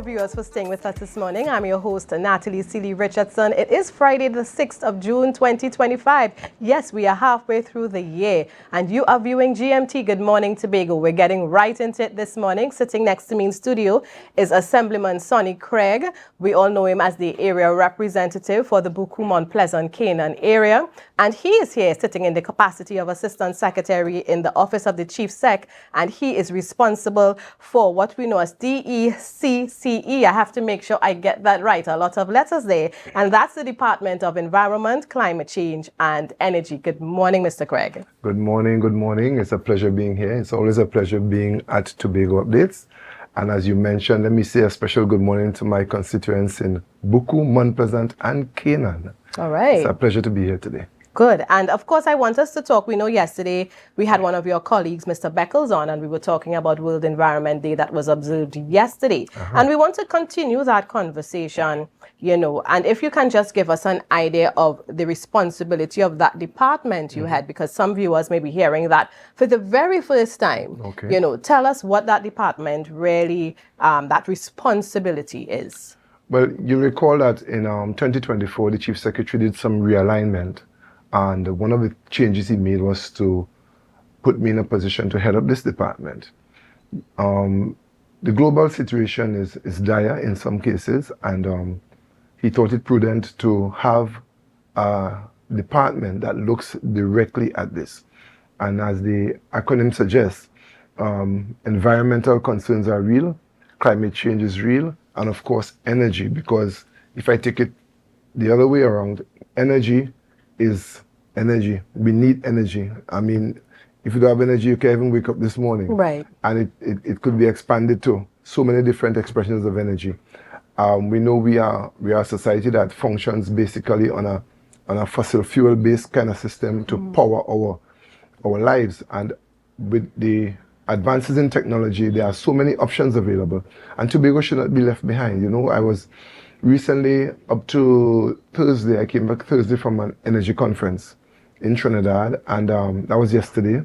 you, viewers, for staying with us this morning. I'm your host, Natalie Sealy-Richardson. It is Friday, the 6th of June, 2025. Yes, we are halfway through the year, and you are viewing GMT Good Morning Tobago. We're getting right into it this morning. Sitting next to me in studio is Assemblyman Sonny Craig. We all know him as the area representative for the Buku Mount Pleasant Canaan area, and he is here sitting in the capacity of Assistant Secretary in the Office of the Chief Sec, and he is responsible for what we know as DECCE. I have to make sure I get that right. A lot of letters there. And that's the Department of Environment, Climate Change and Energy. Good morning, Mr. Craig. Good morning. Good morning. It's a pleasure being here. It's always a pleasure being at Tobago Updates. And as you mentioned, let me say a special good morning to my constituents in Buku, Mount Pleasant and Canaan. All right. It's a pleasure to be here today. Good. And of course, I want us to talk. We know yesterday we had one of your colleagues, Mr. Beckles, on, and we were talking about World Environment Day that was observed yesterday. And we want to continue that conversation, you know, and if you can just give us an idea of the responsibility of that department you had, because some viewers may be hearing that for the very first time. Okay. You know, tell us what that department really, that responsibility is. Well, you recall that in 2024, the Chief Secretary did some realignment. And one of the changes he made was to put me in a position to head up this department. The global situation is dire in some cases, and he thought it prudent to have a department that looks directly at this. And as the acronym suggests, environmental concerns are real, climate change is real, and of course energy, because if I take it the other way around, energy is energy. We need energy. I mean, if you don't have energy, you can't even wake up this morning. Right. And it could be expanded to so many different expressions of energy. We know we are a society that functions basically on a fossil fuel based kind of system to power our lives. And with the advances in technology, there are so many options available, and Tobago should not be left behind. You know, I was recently, up to Thursday, I came back Thursday from an energy conference in Trinidad, and that was yesterday.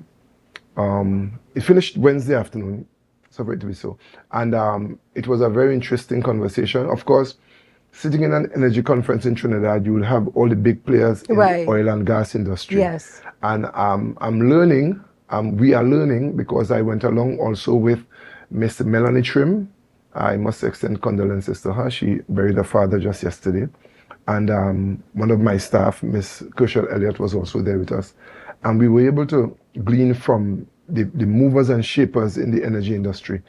It finished Wednesday afternoon, so for it to be so. And it was a very interesting conversation. Of course, sitting in an energy conference in Trinidad, you will have all the big players in the oil and gas industry. Yes. And I'm learning, we are learning, because I went along also with Miss Melanie Trim. I must extend condolences to her. She buried her father just yesterday. And one of my staff, Miss Kershel Elliott, was also there with us. And we were able to glean from the movers and shapers in the energy industry.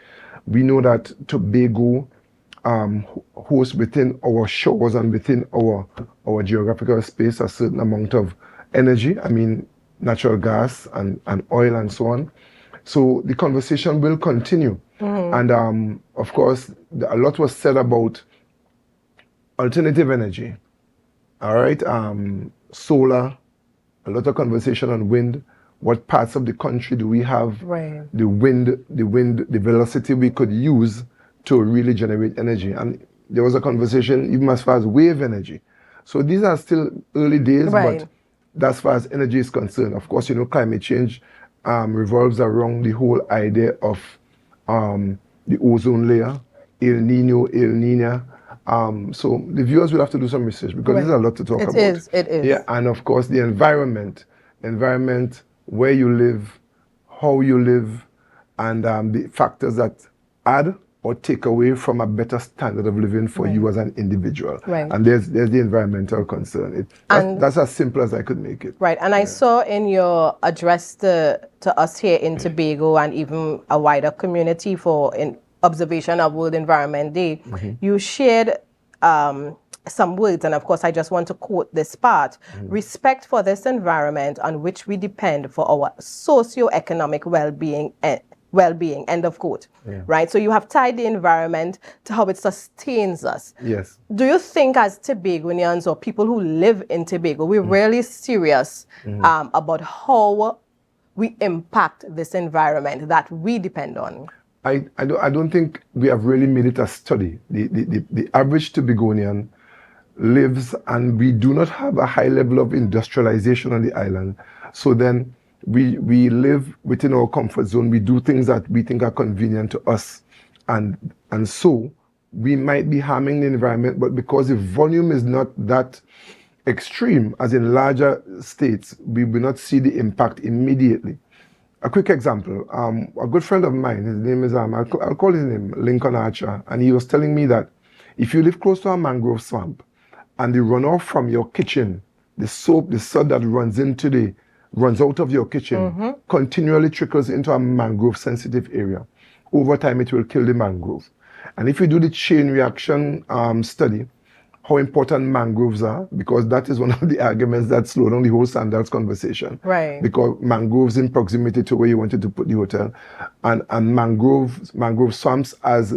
We know that Tobago hosts within our shores and within our geographical space a certain amount of energy. I mean, natural gas and oil and so on. So the conversation will continue. And of course, a lot was said about alternative energy. All right, solar, a lot of conversation on wind. What parts of the country do we have the wind, the velocity we could use to really generate energy? And there was a conversation even as far as wave energy. So these are still early days, but as far as energy is concerned, of course, you know, climate change revolves around the whole idea of the ozone layer, El Nino, El Nina. So the viewers will have to do some research, because there's a lot to talk about. It is. Yeah, and of course the environment, where you live, how you live, and the factors that add or take away from a better standard of living for you as an individual. And there's the environmental concern. That's as simple as I could make it. Right, and I saw in your address to us here in Tobago and even a wider community in observation of World Environment Day, you shared some words, and of course I just want to quote this part: respect for this environment on which we depend for our socio-economic well-being, end of quote. Right, so you have tied the environment to how it sustains us. Yes. Do you think as Tobagonians or people who live in Tobago, we're really serious about how we impact this environment that we depend on? I don't think we have really made it a study. The average Tobagonian lives, and we do not have a high level of industrialization on the island. So then we live within our comfort zone. We do things that we think are convenient to us. And so we might be harming the environment, but because the volume is not that extreme as in larger states, we will not see the impact immediately. A quick example, a good friend of mine, his name is, I'll call his name, Lincoln Archer, and he was telling me that if you live close to a mangrove swamp and the runoff from your kitchen, the soap, the soot that runs out of your kitchen, continually trickles into a mangrove sensitive area, over time it will kill the mangrove. And if you do the chain reaction study, how important mangroves are, because that is one of the arguments that slow down the whole standards conversation. Right. Because mangroves in proximity to where you wanted to put the hotel, and mangrove swamps as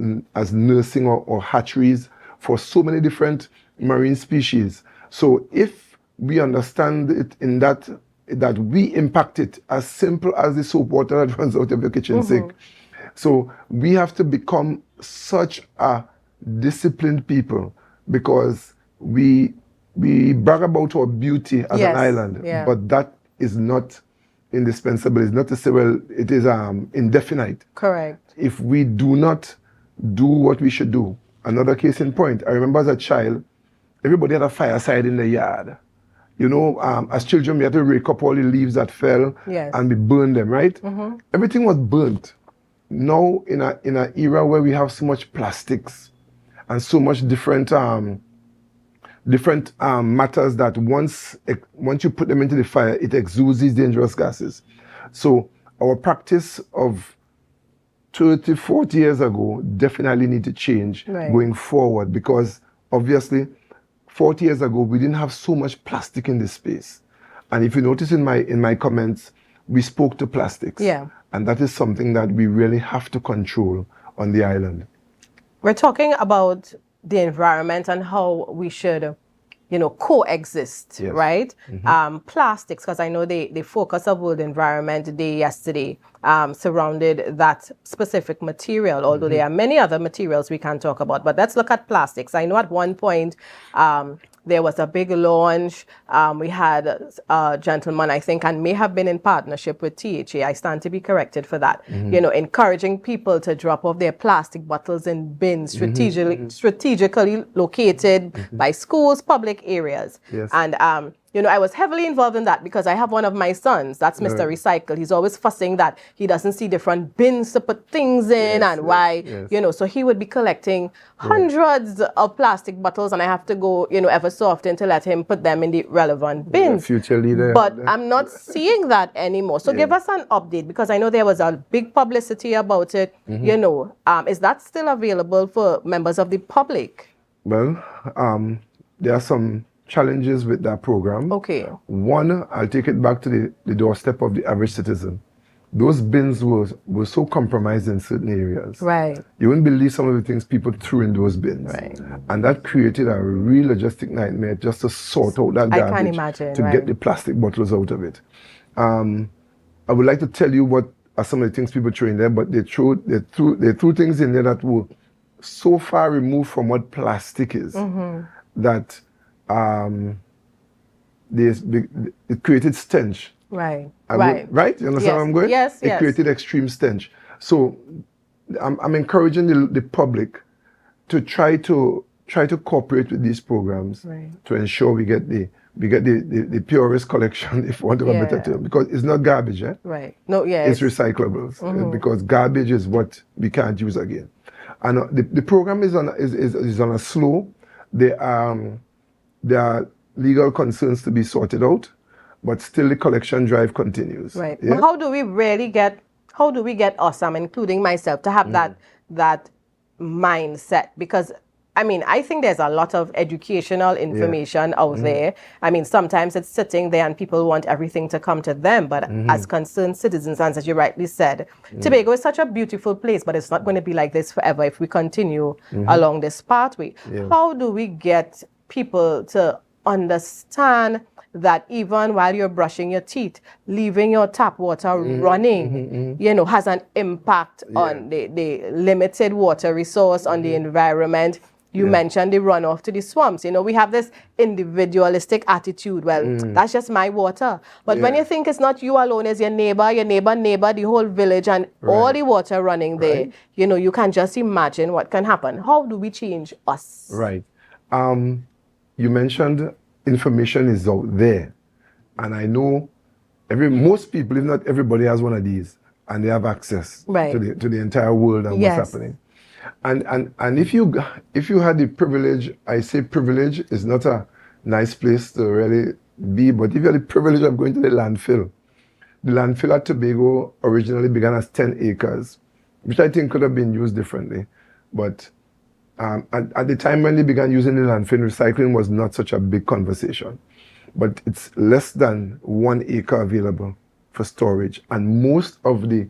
nursing or hatcheries for so many different marine species. So if we understand it in that we impact it as simple as the soap water that runs out of your kitchen sink. So we have to become such a disciplined people, because we brag about our beauty as an island, but that is not indispensable. It's not to say, well, it is indefinite. Correct. If we do not do what we should do. Another case in point, I remember as a child, everybody had a fireside in the yard. You know, as children, we had to rake up all the leaves that fell and we burned them, right? Everything was burnt. Now, in an era where we have so much plastics and so much different matters that once you put them into the fire, it exudes these dangerous gases. So our practice of 30, 40 years ago definitely need to change going forward, because obviously 40 years ago we didn't have so much plastic in this space. And if you notice in my comments, we spoke to plastics. Yeah. And that is something that we really have to control on the island. We're talking about the environment and how we should, coexist, right? Plastics, because I know they focus on World Environment Day yesterday, surrounded that specific material, although there are many other materials we can talk about. But let's look at plastics. I know at one point, there was a big launch. We had a gentleman, I think, and may have been in partnership with THA. I stand to be corrected for that. Encouraging people to drop off their plastic bottles in bins strategically located by schools, public areas. And I was heavily involved in that because I have one of my sons, that's Mr. Recycle. He's always fussing that he doesn't see different bins to put things in so he would be collecting hundreds of plastic bottles, and I have to go, ever so often to let him put them in the relevant bins. Future leader. But I'm not seeing that anymore. So give us an update, because I know there was a big publicity about it. Is that still available for members of the public? Well, there are some challenges with that program. Okay. One, I'll take it back to the doorstep of the average citizen. Those bins were so compromised in certain areas. Right. You wouldn't believe some of the things people threw in those bins. Right. And that created a real logistic nightmare just to sort out that garbage. I can imagine, to get the plastic bottles out of it. I would like to tell you what are some of the things people threw in there, but they threw things in there that were so far removed from what plastic is that it created stench. Right. Right? You understand where I'm going? Yes. It created extreme stench. So I'm encouraging the public to try to cooperate with these programs to ensure we get the purest collection, if you want to have a better term, because it's not garbage, Right. No, it's recyclables, because garbage is what we can't use again. And the program is on a slow. There are legal concerns to be sorted out, but still the collection drive continues. Right. Yeah? But how do we get us, including myself, to have that mindset? Because I think there's a lot of educational information out there. Sometimes it's sitting there and people want everything to come to them. But as concerned citizens, and as you rightly said, Tobago is such a beautiful place, but it's not going to be like this forever if we continue along this pathway. How do we get people to understand that even while you're brushing your teeth, leaving your tap water running, has an impact on the limited water resource, on the environment, You mentioned the runoff to the swamps. You know, we have this individualistic attitude. Well, that's just my water. But when you think it's not you alone, it's your neighbor, the whole village, and all the water running there, you know, you can just imagine what can happen. How do we change us? Right. You mentioned information is out there. And I know most people, if not everybody, has one of these. And they have access to the entire world and what's happening. And if you had the privilege, I say privilege is not a nice place to really be, but if you had the privilege of going to the landfill at Tobago originally began as 10 acres, which I think could have been used differently. But at the time when they began using the landfill, recycling was not such a big conversation. But it's less than 1 acre available for storage, and most of the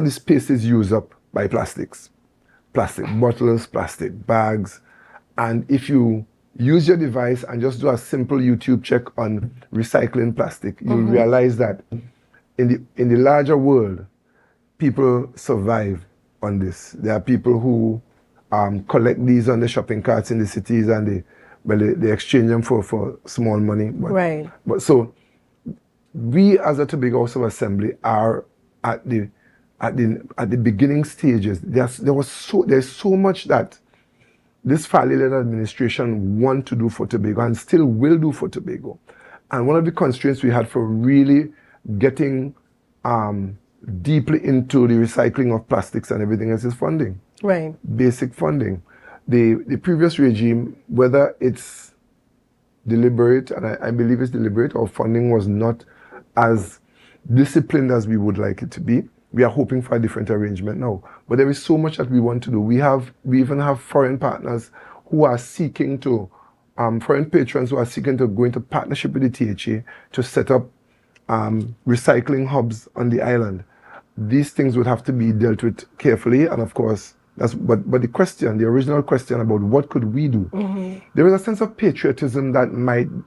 space is used up by plastics. Plastic bottles, plastic bags. And if you use your device and just do a simple YouTube check on recycling plastic, you'll realize that in the larger world, people survive on this. There are people who collect these on the shopping carts in the cities, and they exchange them for small money. But so we as a Tobago House of Assembly are at the beginning stages. There's so much that this fairly-led administration want to do for Tobago and still will do for Tobago. And one of the constraints we had for really getting deeply into the recycling of plastics and everything else is funding. Basic funding. The previous regime, whether it's deliberate, and I believe it's deliberate, or funding was not as disciplined as we would like it to be. We are hoping for a different arrangement now. But there is so much that we want to do. We even have foreign partners who are seeking to, foreign patrons who are seeking to go into partnership with the THA to set up recycling hubs on the island. These things would have to be dealt with carefully, and of course, but the original question about what could we do, there is a sense of patriotism that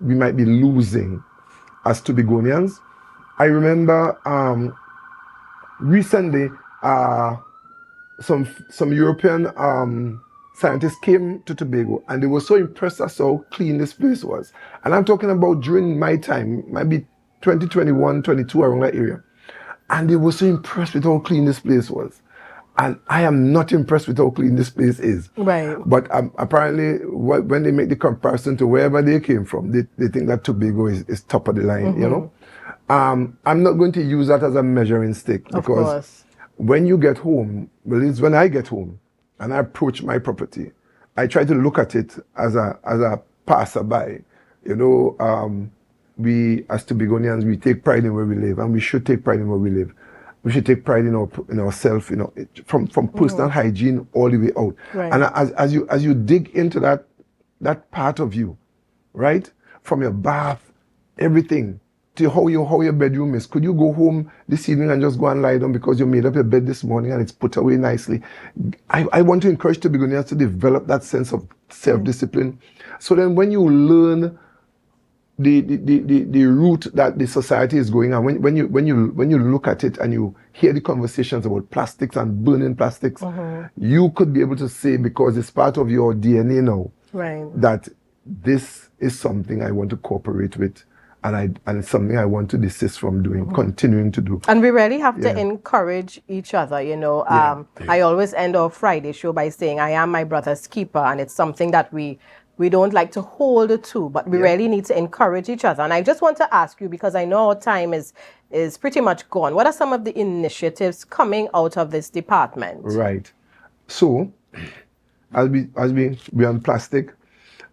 we might be losing as Tobagonians. I remember recently some European scientists came to Tobago, and they were so impressed as how clean this place was. And I'm talking about during my time, maybe 2021, 22, around that area. And they were so impressed with how clean this place was. And I am not impressed with how clean this place is. But apparently, when they make the comparison to wherever they came from, they think that Tobago is top of the line, you know. I'm not going to use that as a measuring stick, because when you get home, well, it's when I get home and I approach my property, I try to look at it as a passerby. You know, we as Tobagonians, we take pride in where we live, and we should take pride in where we live. We should take pride in ourselves, you know, from personal hygiene all the way out. And as you dig into that part of you, right, from your bath, everything, to how your bedroom is. Could you go home this evening and just go and lie down because you made up your bed this morning and it's put away nicely? I want to encourage Tobagonians to develop that sense of self-discipline. So then when you learn the route that the society is going, and when you look at it and you hear the conversations about plastics and burning plastics, you could be able to say, because it's part of your DNA now, that this is something I want to cooperate with, and it's something I want to desist from doing, continuing to do. And we really have to encourage each other, you know. I always end our Friday show by saying, I am my brother's keeper, and it's something that we don't like to hold to, but we really need to encourage each other. And I just want to ask you, because I know our time is pretty much gone, what are some of the initiatives coming out of this department? Right. So, as we on plastic,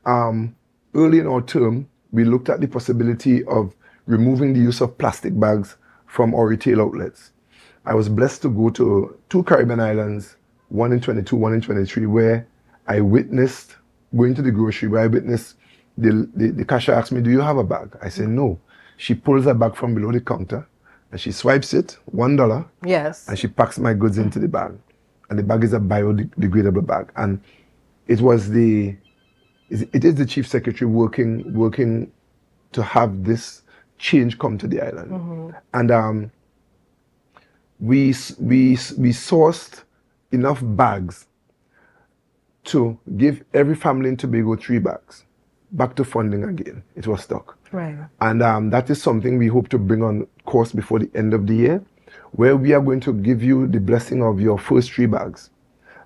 early in our term, we looked at the possibility of removing the use of plastic bags from our retail outlets. I was blessed to go to 2 Caribbean islands, one in 22, one in 23, where I witnessed going to the grocery, where I witnessed the cashier asked me, "Do you have a bag?" I said, "No." She pulls a bag from below the counter and she swipes it, $1. Yes. And she packs my goods into the bag. And the bag is a biodegradable bag. And it is the Chief Secretary working to have this change come to the island. And we sourced enough bags to give every family in Tobago 3 bags. Back to funding again. It was stuck. Right. And that is something we hope to bring on course before the end of the year, where we are going to give you the blessing of your first 3 bags.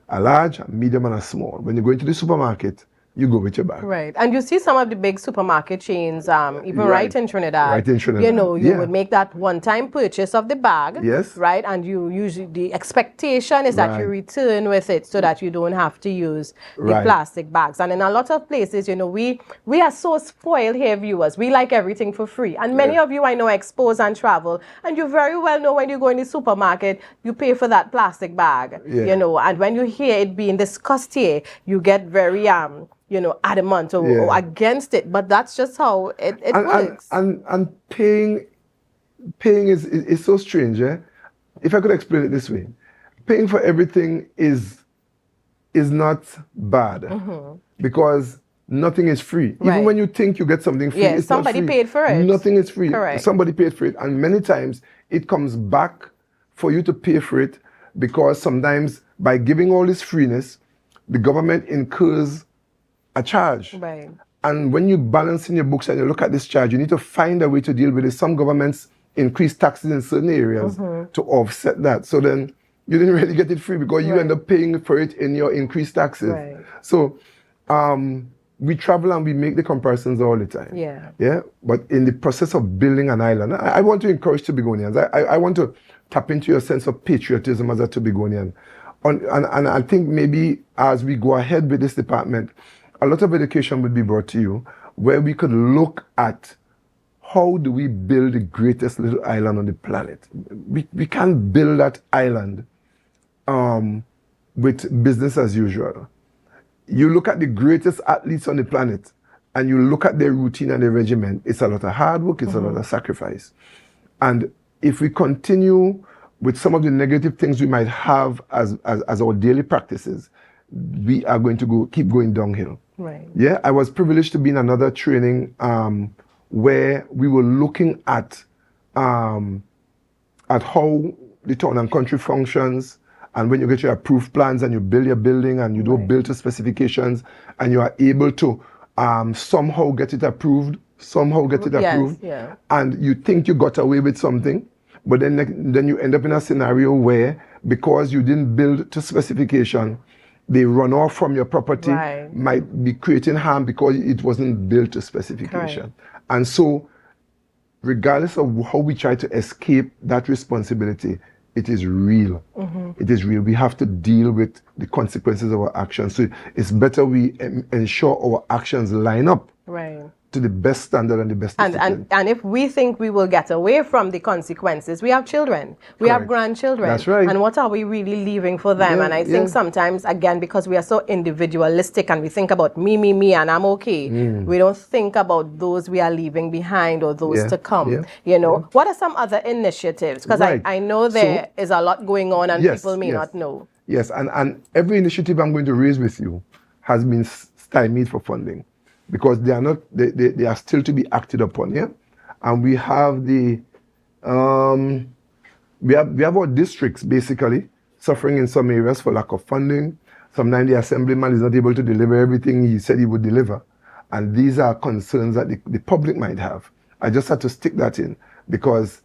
A large, a medium, and a small. When you go into the supermarket, you go with your bag. Right. And you see some of the big supermarket chains, even right in Trinidad. Right in Trinidad. You know, you would make that one-time purchase of the bag. Yes. Right. And you usually, the expectation is that you return with it so that you don't have to use the plastic bags. And in a lot of places, you know, we are so spoiled here, viewers. We like everything for free. And many of you, I know, expose and travel. And you very well know when you go in the supermarket, you pay for that plastic bag. You know, and when you hear it being discussed here, you get very you know, adamant or against it, but that's just how it works. And paying is so strange, eh? If I could explain it this way, paying for everything is not bad because nothing is free. Even when you think you get something free, it's somebody not free. paid for it. Nothing is free. Correct. Somebody paid for it, and many times it comes back for you to pay for it because sometimes by giving all this freeness, the government incurs a charge. Right. And when you balance in your books and you look at this charge, you need to find a way to deal with it. Some governments increase taxes in certain areas to offset that. So then you didn't really get it free because you end up paying for it in your increased taxes. Right. So we travel and we make the comparisons all the time. Yeah. But in the process of building an island, I want to encourage Tobagonians. I want to tap into your sense of patriotism as a Tobagonian. And I think maybe as we go ahead with this department, a lot of education would be brought to you where we could look at how do we build the greatest little island on the planet. We can't build that island with business as usual. You look at the greatest athletes on the planet and you look at their routine and their regimen, it's a lot of hard work, it's a lot of sacrifice. And if we continue with some of the negative things we might have as our daily practices, we are going to keep going downhill. Right. Yeah, I was privileged to be in another training where we were looking at how the town and country functions, and when you get your approved plans and you build your building and you don't build to specifications and you are able to somehow get it approved, and you think you got away with something, but then you end up in a scenario where because you didn't build to specification, the runoff from your property might be creating harm because it wasn't built to specification. And so, regardless of how we try to escape that responsibility, it is real. It is real. We have to deal with the consequences of our actions. So it's better we ensure our actions line up to the best standard and the best discipline. And if we think we will get away from the consequences, we have children, we have grandchildren. That's right. And what are we really leaving for them? And I think sometimes, again, because we are so individualistic and we think about me, and I'm okay, we don't think about those we are leaving behind or those to come. You know, what are some other initiatives? Because I know there is a lot going on and people may not know. Yes, and every initiative I'm going to raise with you has been stymied for funding, because they are not, they are still to be acted upon, and we have we have our districts basically suffering in some areas for lack of funding. Sometimes the assemblyman is not able to deliver everything he said he would deliver, and these are concerns that the public might have. I just had to stick that in because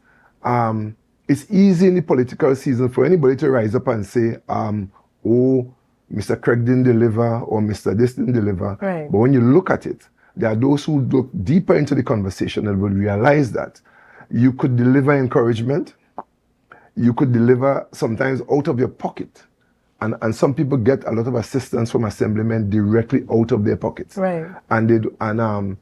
it's easy in the political season for anybody to rise up and say, oh, Mr. Craig didn't deliver or Mr. This didn't deliver. But when you look at it, there are those who look deeper into the conversation and will realize that you could deliver encouragement, you could deliver sometimes out of your pocket. And some people get a lot of assistance from assemblymen directly out of their pockets. And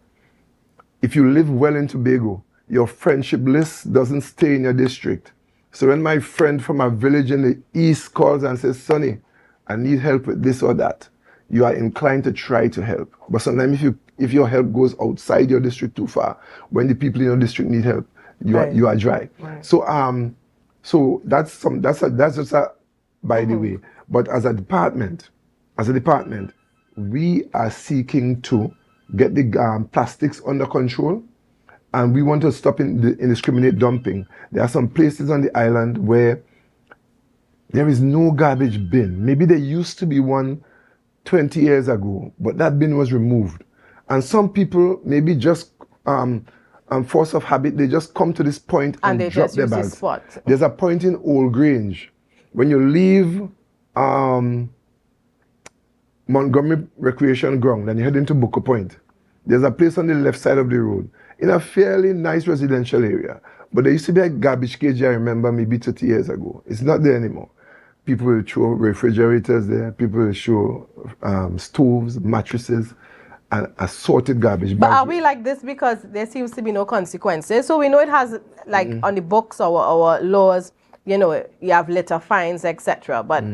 if you live well in Tobago, your friendship list doesn't stay in your district. So when my friend from a village in the east calls and says, Sonny, I need help with this or that, you are inclined to try to help. But sometimes if your help goes outside your district too far, when the people in your district need help, you are dry. So that's just a by the way. But as a department, we are seeking to get the plastics under control, and we want to stop indiscriminate dumping. There are some places on the island where there is no garbage bin. Maybe there used to be one 20 years ago, but that bin was removed. And some people, maybe just force of habit, they just come to this point and they drop just their use bags. this spot. There's a point in Old Grange. When you leave Montgomery Recreation Ground, then you head into Booker Point. There's a place on the left side of the road in a fairly nice residential area. But there used to be a garbage cage, I remember, maybe 30 years ago. It's not there anymore. People will throw refrigerators there. People will show stoves, mattresses, and assorted garbage. But are we like this because there seems to be no consequences? So we know it has, like, on the books, our laws, you know, you have litter fines, etc. But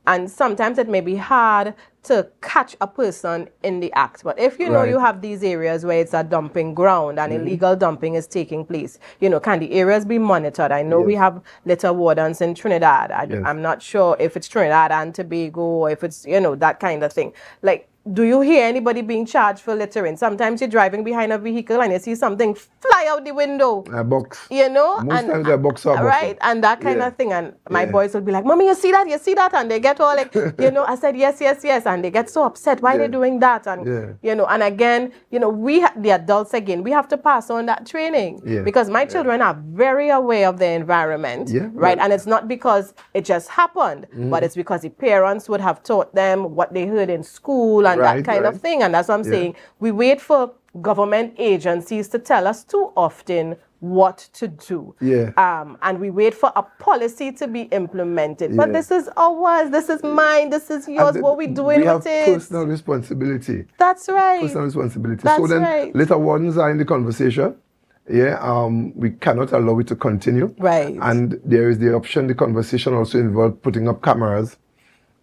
and sometimes it may be hard to catch a person in the act. But if you know you have these areas where it's a dumping ground and illegal dumping is taking place, you know, can the areas be monitored? I know we have litter wardens in Trinidad. I'm not sure if it's Trinidad and Tobago or if it's, you know, that kind of thing. Like, do you hear anybody being charged for littering? Sometimes you're driving behind a vehicle and you see something fly out the window. A box. You know? Most times a box or right? And that kind of thing. And my boys will be like, Mommy, you see that? You see that? And they get all like, you know, I said, yes, yes, yes. And they get so upset. Why are they doing that? And, you know, and again, you know, the adults, again, we have to pass on that training. Because my children are very aware of their environment. Right? And it's not because it just happened, but it's because the parents would have taught them what they heard in school and that kind of thing. And that's what I'm saying. We wait for government agencies to tell us too often what to do. And we wait for a policy to be implemented. But this is ours, this is mine, this is yours, what we doing with it. We have personal responsibility. That's right. Personal responsibility. That's so then litter wardens are in the conversation. We cannot allow it to continue. And there is the option, the conversation also involved putting up cameras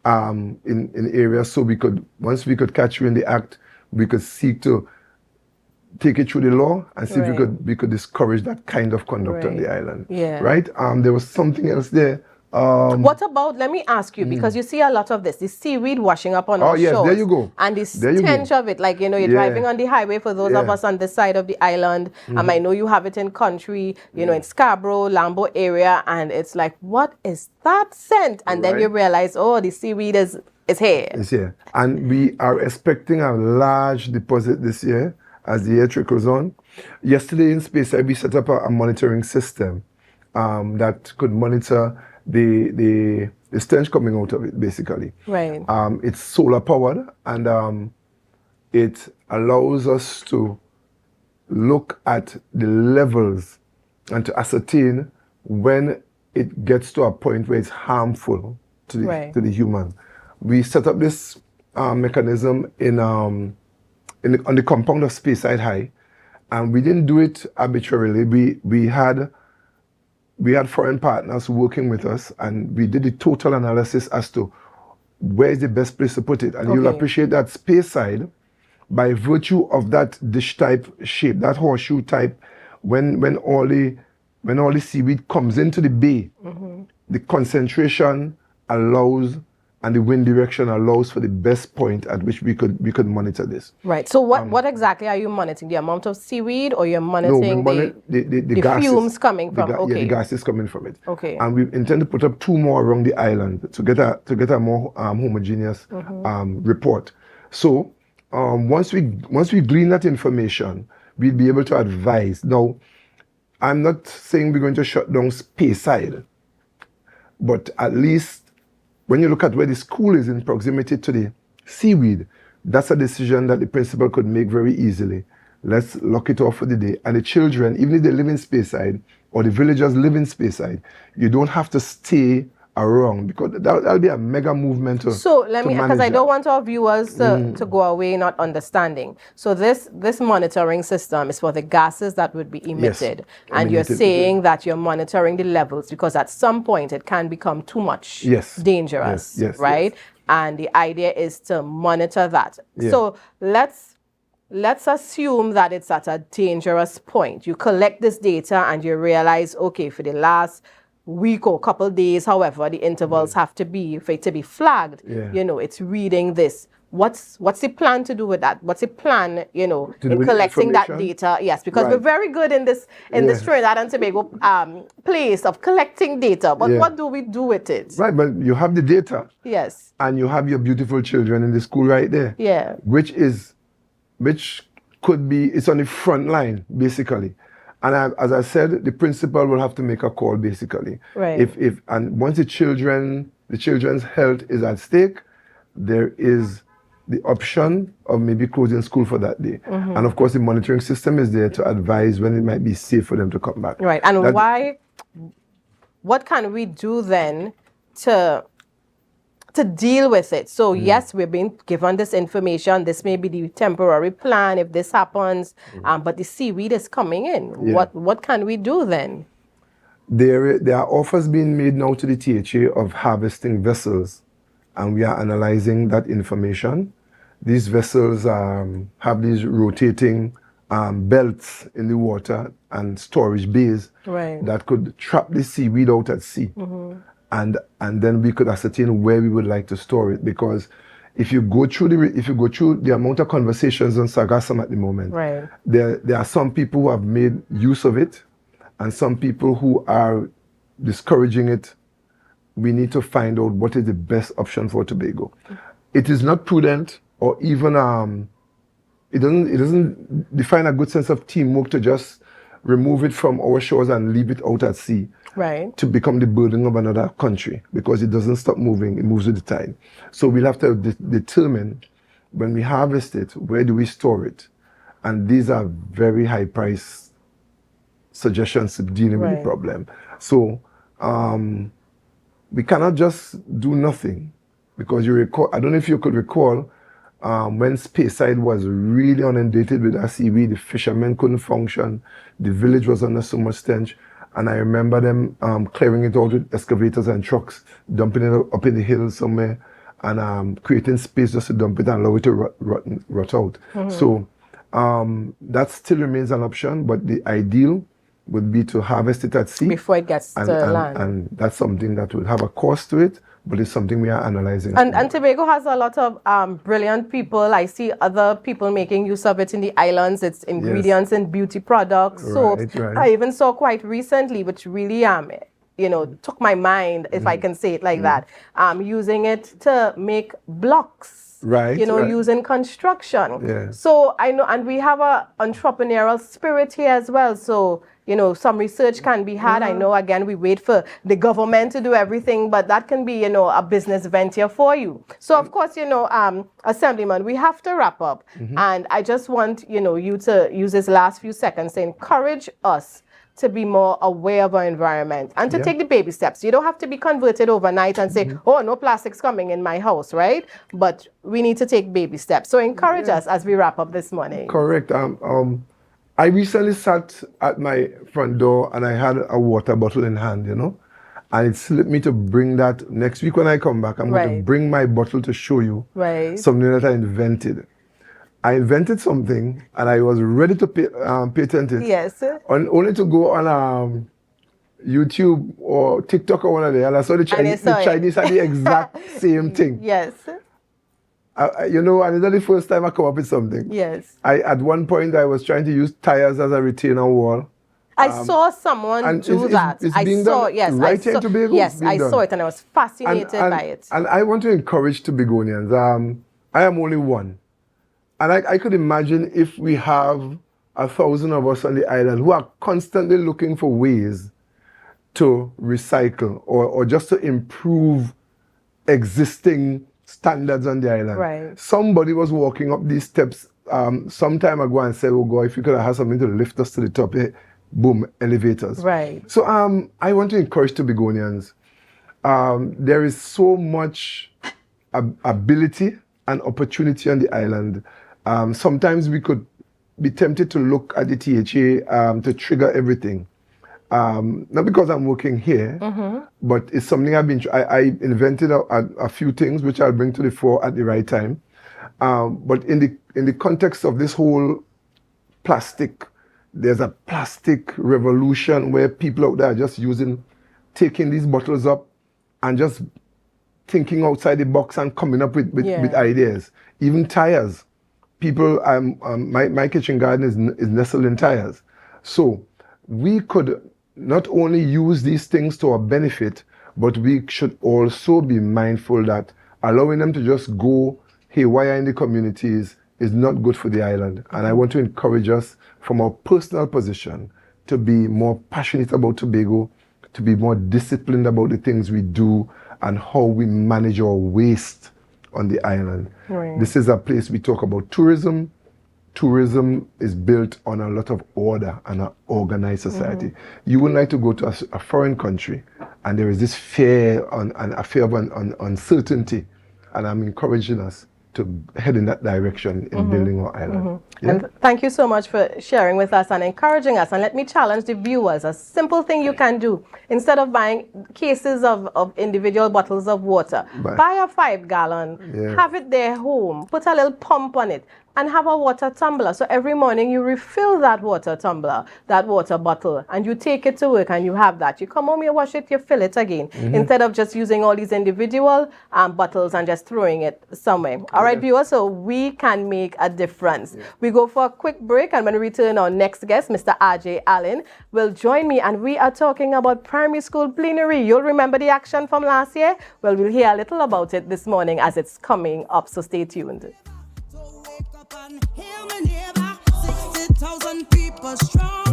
in areas, so we could, once we could catch you in the act, we could seek to take it through the law and see if we could discourage that kind of conduct on the island. There was something else there. What about, let me ask you, because you see a lot of this seaweed washing up on our shores. There you go. And the stench of it, like, you know, you're driving on the highway, for those of us on this side of the island, I know you have it in country, you know, in Scarborough, Lambo area, and it's like, what is that scent? And then you realize, oh, the seaweed is here. It's here. And we are expecting a large deposit this year as the year trickles on. Yesterday in Speyside, we set up a monitoring system that could monitor the stench coming out of it, basically. It's solar powered, and it allows us to look at the levels and to ascertain when it gets to a point where it's harmful to the human. We set up this mechanism on the compound of Speyside High, and we didn't do it arbitrarily. We had foreign partners working with us, and we did the total analysis as to where is the best place to put it. And you'll appreciate that Speyside, by virtue of that dish type shape, that horseshoe type, when all the seaweed comes into the bay, the concentration allows and the wind direction allows for the best point at which we could monitor this. So what exactly are you monitoring? The amount of seaweed, or you're monitoring the gases, fumes coming from? The gases coming from it. And we intend to put up 2 more around the island to get a more homogeneous report. So once we glean that information, we'll be able to advise. Now, I'm not saying we're going to shut down Speyside, but at least when you look at where the school is in proximity to the seaweed, that's a decision that the principal could make very easily. Let's lock it off for the day. And the children, even if they live in Speyside, or the villagers live in Speyside, you don't have to stay around, because that'll be a mega movement so let me, because I don't want our viewers to go away not understanding. So this monitoring system is for the gases that would be emitted, and you're saying that you're monitoring the levels, because at some point it can become too much dangerous, right? And the idea is to monitor that. So let's assume that it's at a dangerous point. You collect this data and you realize, okay, for the last week or couple days, however the intervals have to be for it to be flagged, you know, it's reading this. what's the plan to do with that? What's the plan, you know, To do in with the collecting that information? data? Yes, because Right. we're very good in this Trinidad and Tobago place of collecting data. But Yeah. what do we do with it? Right, but you have the data. Yes. And you have your beautiful children in the school right there. Yeah. Which could be, it's on the front line, basically. And as I said, the principal will have to make a call, basically. Right. And once the children's health is at stake, there is the option of maybe closing school for that day. And of course, the monitoring system is there to advise when it might be safe for them to come back. Right. And what can we do then to deal with it? So yes, we're being given this information. This may be the temporary plan if this happens, but the seaweed is coming in. Yeah. What can we do then? There are offers being made now to the THA of harvesting vessels, and we are analyzing that information. These vessels have these rotating belts in the water and storage bays that could trap the seaweed out at sea. And then we could ascertain where we would like to store it, because if you go through the amount of conversations on sargassum at the moment, there are some people who have made use of it, and some people who are discouraging it. We need to find out what is the best option for Tobago. It is not prudent, or even it doesn't define a good sense of teamwork to just remove it from our shores and leave it out at sea. Right. To become the burden of another country, because it doesn't stop moving, it moves with the tide. So we'll have to determine, when we harvest it, where do we store it? And these are very high price suggestions to dealing with the problem. So we cannot just do nothing, because you recall, I don't know if you could recall, when Speyside was really inundated with that seaweed, the fishermen couldn't function, the village was under so much stench. And I remember them clearing it out with excavators and trucks, dumping it up in the hills somewhere, and creating space just to dump it and allow it to rot out. So that still remains an option, but the ideal would be to harvest it at sea. Before it gets to land. And that's something that would have a cost to it, but it's something we are analyzing. And Tobago has a lot of brilliant people. I see other people making use of it in the islands. It's ingredients in beauty products. So I even saw quite recently, which really took my mind, if I can say it like that, using it to make blocks. Using construction. So I know, and we have a entrepreneurial spirit here as well. So some research can be had. I know, again, we wait for the government to do everything, but that can be, a business venture for you. So, of course, Assemblyman, we have to wrap up. And I just want, you to use this last few seconds to encourage us to be more aware of our environment and to take the baby steps. You don't have to be converted overnight and say, oh, no plastic's coming in my house, right? But we need to take baby steps. So encourage us as we wrap up this morning. Correct. I recently sat at my front door and I had a water bottle in hand, and it slipped me to bring that. Next week when I come back, I'm going to bring my bottle to show you something that I invented. I invented something and I was ready to patent it. Yes. Only to go on YouTube or TikTok or one of them, and I saw the Chinese had the exact same thing. Yes. And it's not the first time I come up with something. Yes. At one point, I was trying to use tires as a retainer wall. I saw someone do that. I saw it, and I was fascinated by it. And I want to encourage Tobagonians. I am only one. And I could imagine if we have 1,000 of us on the island who are constantly looking for ways to recycle or just to improve existing standards on the island. Somebody was walking up these steps some time ago and said, oh God, if you could have had something to lift us to the top, boom, elevators. So I want to encourage Tobagonians. There is so much ability and opportunity on the island. Sometimes we could be tempted to look at the THA to trigger everything. Not because I'm working here, but it's something I invented a few things which I'll bring to the fore at the right time. But in the context of this whole plastic, there's a plastic revolution where people out there are just taking these bottles up and just thinking outside the box and coming up with ideas. Even tires. People, my kitchen garden is nestled in tires. So we could not only use these things to our benefit, but we should also be mindful that allowing them to just go haywire in the communities is not good for the island. And I want to encourage us from our personal position to be more passionate about Tobago, to be more disciplined about the things we do and how we manage our waste on the island. Right. This is a place we talk about tourism. Tourism is built on a lot of order and an organized society. You would like to go to a foreign country and there is this fear and a fear of uncertainty, and I'm encouraging us to head in that direction in building our island. And thank you so much for sharing with us and encouraging us. And let me challenge the viewers, a simple thing you can do. Instead of buying cases of individual bottles of water, buy a 5-gallon, have it there home, put a little pump on it, and have a water tumbler. So every morning you refill that water tumbler, that water bottle, and you take it to work and you have that. You come home, you wash it, you fill it again, instead of just using all these individual bottles and just throwing it somewhere. All right, viewers, so we can make a difference. We go for a quick break, and when we return, our next guest, Mr. R.J. Allen, will join me, and we are talking about primary school plenary. You'll remember the action from last year? Well, we'll hear a little about it this morning as it's coming up, so stay tuned. 60,000 people strong.